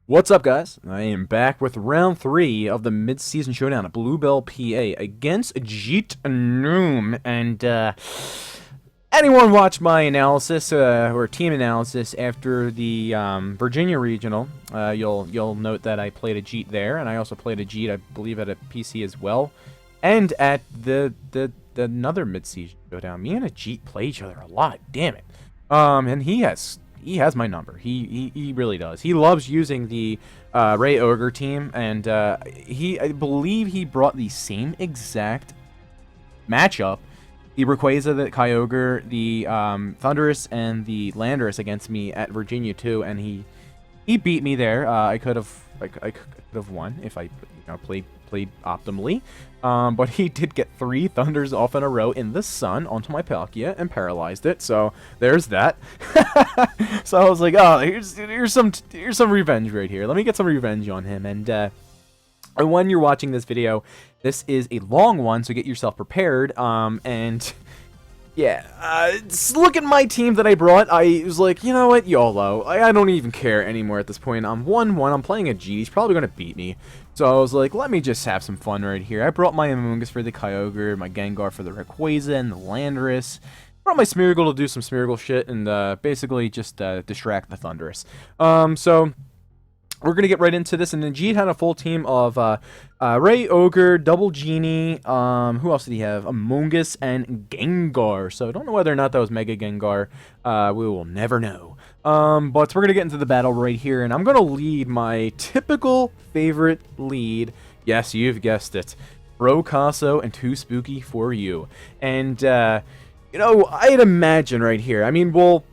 What's up, guys? I am back with round 3 of the mid-season showdown at Bluebell, PA against Ajit Unam. And, anyone watch my analysis, or team analysis after the, Virginia Regional, you'll note that I played Ajit there, and I also played Ajit, I believe, at a PC as well, and at the another mid-season showdown. Me and Ajit play each other a lot, damn it. And he has my number. He really does. He loves using the Ray Ogre team, and I believe he brought the same exact matchup. The Rayquaza, the Kyogre, the Thundurus, and the Landorus against me at Virginia too, and he beat me there. I could have won if I played optimally. But he did get 3 Thunders off in a row in the sun onto my Palkia and paralyzed it. So there's that. So I was like, oh, here's some revenge right here. Let me get some revenge on him. And when you're watching this video, this is a long one, so get yourself prepared. And yeah, look at my team that I brought. I was like, you know what, YOLO. I don't even care anymore at this point. I'm 1-1. I'm playing a G. He's probably going to beat me. So I was like, let me just have some fun right here. I brought my Amoonguss for the Kyogre, my Gengar for the Rayquaza, and the Landorus. Brought my Smeargle to do some Smeargle shit, and basically just distract the Thundurus. So we're going to get right into this, and Ajit had a full team of Ray Ogre, Double Genie, who else did he have? Amoonguss, and Gengar. So I don't know whether or not that was Mega Gengar. We will never know. But we're going to get into the battle right here, and I'm going to lead my typical favorite lead. Yes, you've guessed it. Brocasso and Too Spooky for you. And, I'd imagine right here. I mean, well,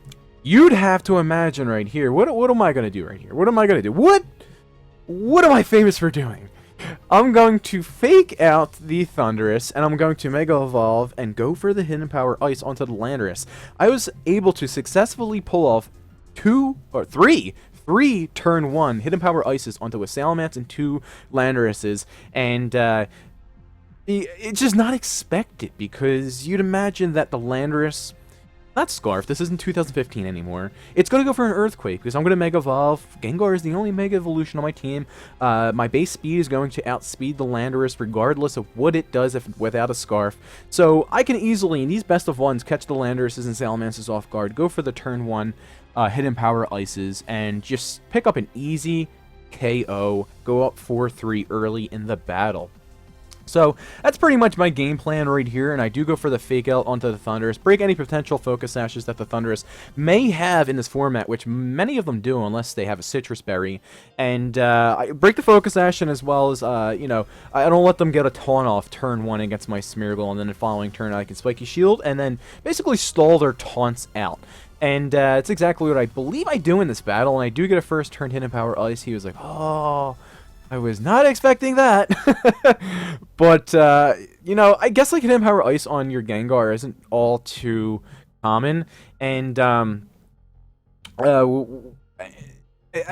you'd have to imagine right here. What am I going to do right here? What am I going to do? What am I famous for doing? I'm going to fake out the Thundurus, and I'm going to Mega Evolve and go for the Hidden Power Ice onto the Landorus. I was able to successfully pull off three turn 1 Hidden Power Ices onto a Salamence and 2 Landoruses, and it's just not expected, because you'd imagine that the Landorus, not Scarf, this isn't 2015 anymore, it's going to go for an Earthquake, because I'm going to Mega Evolve. Gengar is the only Mega Evolution on my team. My base speed is going to outspeed the Landorus regardless of what it does without a Scarf. So I can easily, in these best of ones, catch the Landoruses and Salamances off guard, go for the turn 1 Hidden Power Ices, and just pick up an easy KO, go up 4-3 early in the battle. So that's pretty much my game plan right here, and I do go for the Fake Out onto the Thundurus, break any potential Focus Sashes that the Thundurus may have in this format, which many of them do unless they have a Citrus Berry, and I break the Focus Sash, and as well as, I don't let them get a taunt off turn 1 against my Smeargle, and then the following turn I can Spiky Shield, and then basically stall their taunts out. And it's exactly what I believe I do in this battle, and I do get a first turn Hidden Power Ice. He was like, oh, I was not expecting that. But, I guess like Hidden Power Ice on your Gengar isn't all too common. And, I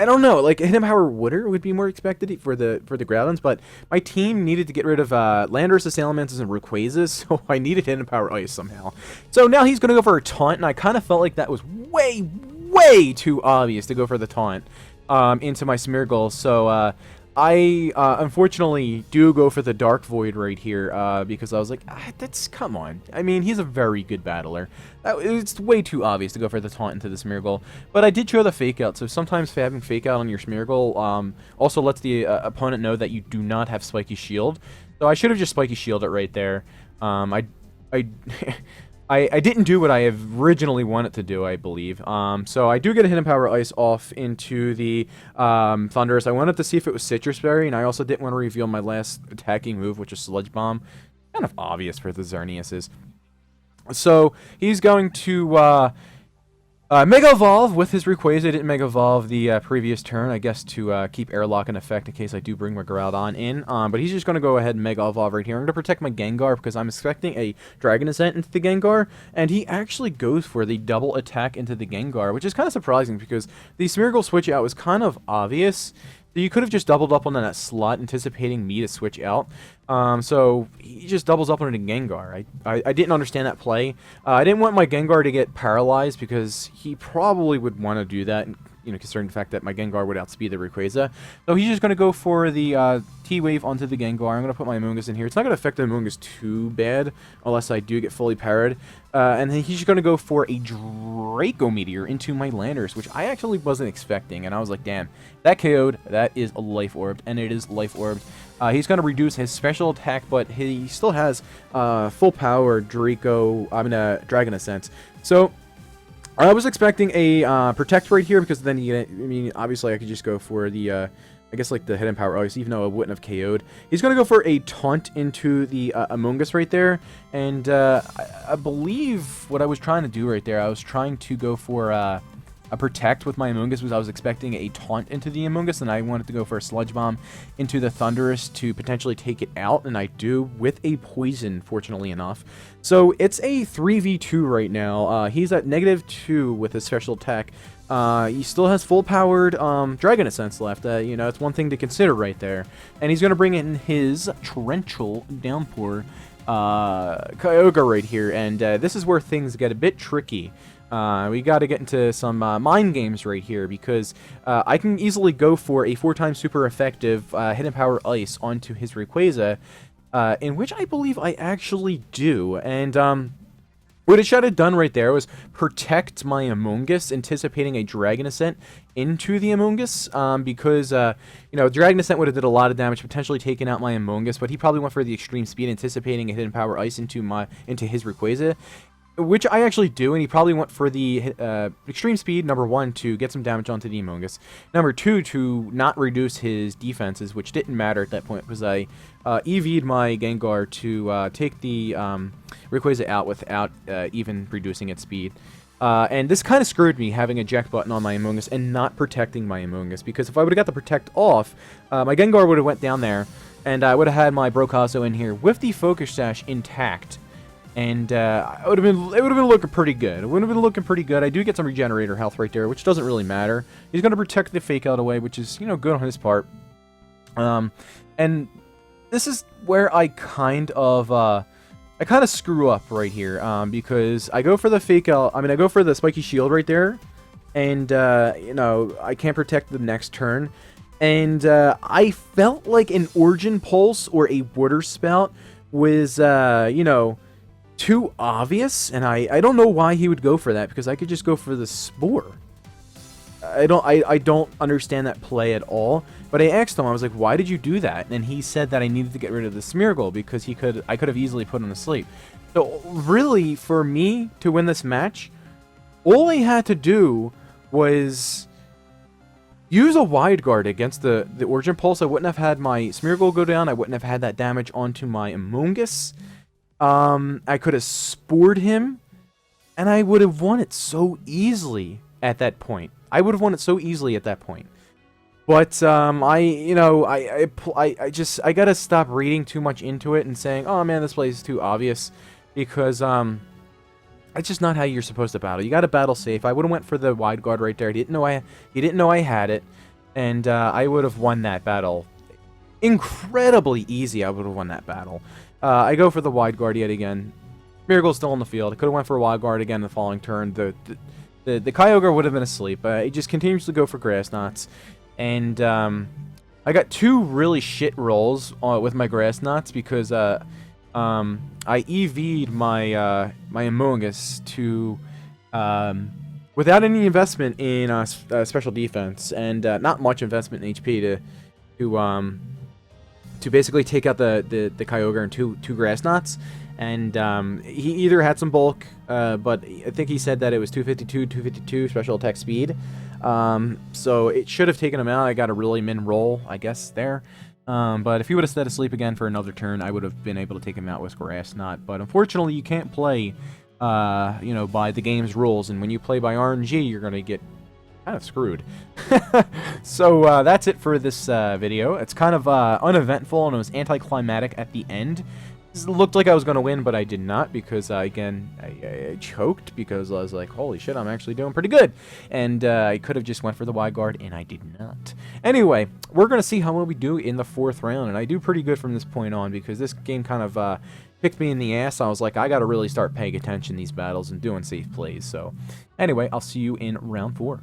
don't know, like Hidden Power Water would be more expected for the Groudons, but my team needed to get rid of Landorus, Salamances, and Rayquazas, so I needed Hidden Power Ice somehow. So now he's going to go for a taunt, and I kind of felt like that was way too obvious to go for the taunt into my Smeargle, so I unfortunately do go for the Dark Void right here, because I was like, come on. I mean, he's a very good battler. It's way too obvious to go for the taunt into the Smeargle. But I did show the Fake Out, so sometimes having Fake Out on your Smeargle also lets the opponent know that you do not have Spiky Shield. So I should have just Spiky Shielded right there. I didn't do what I originally wanted to do, I believe. So I do get a Hidden Power Ice off into the Thundurus. I wanted to see if it was Citrus Berry, and I also didn't want to reveal my last attacking move, which is Sludge Bomb. Kind of obvious for the Xerneases. So he's going to Mega Evolve with his Rayquaza. I didn't Mega Evolve the previous turn, I guess, to keep Airlock in effect in case I do bring my Groudon in. But he's just going to go ahead and Mega Evolve right here. I'm going to protect my Gengar because I'm expecting a Dragon Ascent into the Gengar, and he actually goes for the double attack into the Gengar, which is kind of surprising because the Smeargle switch out was kind of obvious. You could have just doubled up on that slot, anticipating me to switch out. So he just doubles up on a Gengar. I didn't understand that play. I didn't want my Gengar to get paralyzed because he probably would want to do that. considering the fact that my Gengar would outspeed the Rayquaza. So he's just going to go for the T-Wave onto the Gengar. I'm going to put my Amoonguss in here. It's not going to affect the Amoonguss too bad, unless I do get fully parried. And then he's just going to go for a Draco Meteor into my Landorus, which I actually wasn't expecting. And I was like, damn, that KO'd. That is a Life Orbed, and it is Life Orbed. He's going to reduce his special attack, but he still has full power Dragon Ascent. So I was expecting a Protect right here, because then obviously I could just go for the, I guess, like the Hidden Power Ice, even though it wouldn't have KO'd. He's going to go for a Taunt into the Amoonguss right there, and I believe what I was trying to do right there, I was trying to go for a Protect with my Amoonguss, because I was expecting a Taunt into the Amoonguss, and I wanted to go for a Sludge Bomb into the Thundurus to potentially take it out, and I do with a Poison, fortunately enough. So it's a 3v2 right now. He's at -2 with his special attack. He still has full-powered Dragon Ascents left. It's one thing to consider right there. And he's going to bring in his Torrential Downpour Kyogre right here, and this is where things get a bit tricky. We got to get into some mind games right here, because I can easily go for a 4x super effective Hidden Power Ice onto his Rayquaza, in which I believe I actually do. And what it should have done right there was protect my Amoonguss, anticipating a Dragon Ascent into the Amoonguss, because Dragon Ascent would have did a lot of damage, potentially taking out my Amoonguss, but he probably went for the Extreme Speed, anticipating a Hidden Power Ice into his Rayquaza, which I actually do, and he probably went for the Extreme Speed, number 1, to get some damage onto the Amoonguss. Number 2, to not reduce his defenses, which didn't matter at that point, because I EV'd my Gengar to take the Rayquaza out without even reducing its speed. And this kind of screwed me, having a Eject button on my Amoonguss and not protecting my Amoonguss, because if I would have got the Protect off, my Gengar would have went down there, and I would have had my Brocasso in here with the Focus Sash intact. And it would have been looking pretty good. It would have been looking pretty good. I do get some Regenerator health right there, which doesn't really matter. He's going to protect the Fake Out away, which is, good on his part. And this is where I kind of screw up right here, because I go for the Fake Out. I go for the Spiky Shield right there, and I can't protect the next turn. And I felt like an Origin Pulse or a Water Spout was, too obvious, and I don't know why he would go for that, because I could just go for the Spore. I don't understand that play at all. But I asked him, I was like, why did you do that? And he said that I needed to get rid of the Smeargle, because I could have easily put him to sleep. So really, for me to win this match, all I had to do was use a Wide Guard against the Origin Pulse. I wouldn't have had my Smeargle go down. I wouldn't have had that damage onto my Amoonguss. I could have spored him, and I would have won it so easily at that point. I But I gotta stop reading too much into it and saying, oh man, this play is too obvious, because it's just not how you're supposed to battle. You gotta battle safe. I would have went for the Wide Guard right there. He didn't know I had it, and I would have won that battle incredibly easy. I would have won that battle. I go for the Wide Guard yet again. Miracle's still on the field. I could have went for a Wide Guard again the following turn. The Kyogre would have been asleep. He just continues to go for Grass Knots. And I got 2 really shit rolls with my Grass Knots, because I EV'd my Amoonguss to without any investment in special defense, and not much investment in HP to basically take out the Kyogre and two Grass Knots. And he either had some bulk, but I think he said that it was 252 special attack speed. So it should have taken him out. I got a really min roll, I guess, there. But if he would have stayed asleep again for another turn, I would have been able to take him out with Grass Knot. But unfortunately, you can't play, by the game's rules. And when you play by RNG, you're going to get kind of screwed. So that's it for this video. It's kind of uneventful, and it was anticlimactic at the end. It looked like I was going to win, but I did not, because, again, I choked, because I was like, holy shit, I'm actually doing pretty good. And I could have just went for the Wide Guard, and I did not. Anyway, we're going to see how well we do in the 4th round, and I do pretty good from this point on, because this game kind of kicked me in the ass. I was like, I got to really start paying attention to these battles and doing safe plays. So, anyway, I'll see you in round 4.